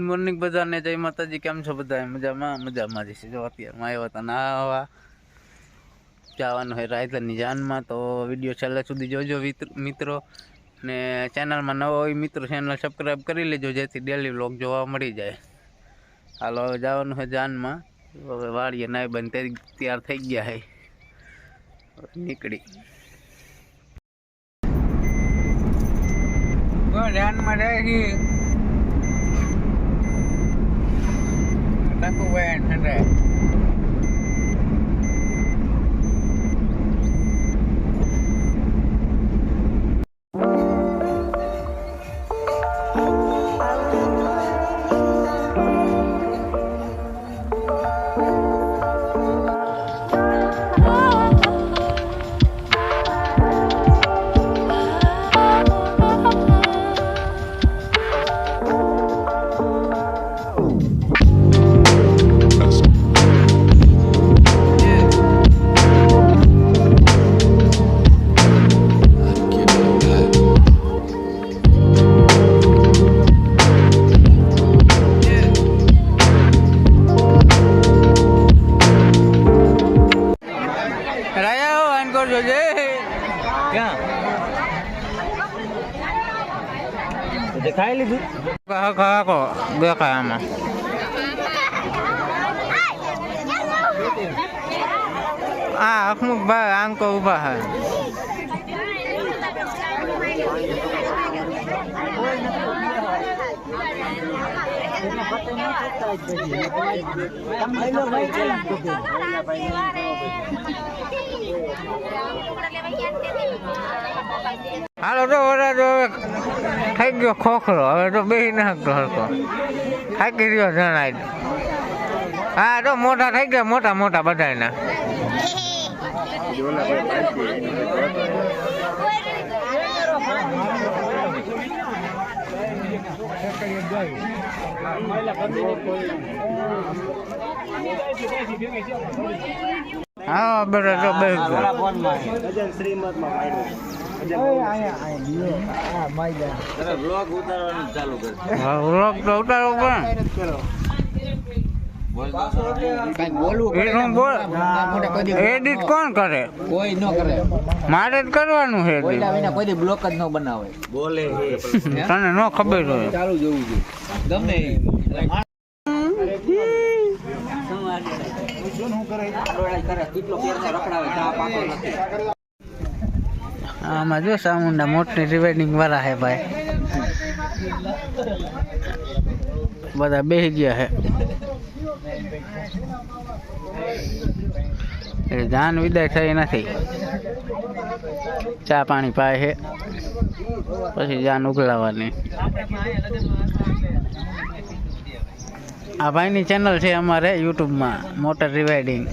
Morning બધાને, જય માતાજી। કેમ છો બધા? મજામાં જ છે। જો અત્યારમાં આવ્યા હતા નાવા, જવાનું હોય રાજધાની જાનમાં, તો વિડીયો છેલ્લે સુધી જોજો મિત્રો। ને ચેનલમાં નવા હોય મિત્રો, ચેનલ સબસ્ક્રાઈબ કરી લેજો, જેથી ડેલી વ્લોગ જોવા મળી જાય। હાલો હવે જવાનું હોય જાનમાં, હવે વાળીએ નાઈ બંધ તૈયાર થઈ ગયા છે, નીકળી જાનમાં જાય છે। Aku wen hendra. ખાઈ લીધું કાકો દેખાય આમાં આ હકમુખભાઈ આંકો ઉભા હે હાલો તો થઈ ગયો ખોખરો, હવે તો બેસી નાખતો હરકો, થાકી રહ્યો જણાય। હા તો મોટા થઈ ગયા, મોટા મોટા બધાના। હા બધા તો બેસી ગયા। વ્લોગ તો ઉતારો પણ એડિટ કોણ કરે? કોઈ ન કરે, મારે જ કરવાનું છે। કોઈ બ્લોક જ ન બનાવે, બોલે તને ન ખબર હોય, ચાલુ જોવું જોઈએ ગમે। આમાં જો સામુંડા મોટી રિવાઇડિંગ વાળા હે ભાઈ, બધા બેસી ગયા હે, એટલે જાન વિદાય થઈ નથી, ચા પાણી પાય છે, પછી જાન ઉગલાવાની। આ ભાઈની ચેનલ છે અમારે યુટ્યુબમાં, મોટર રિવાઇડિંગ।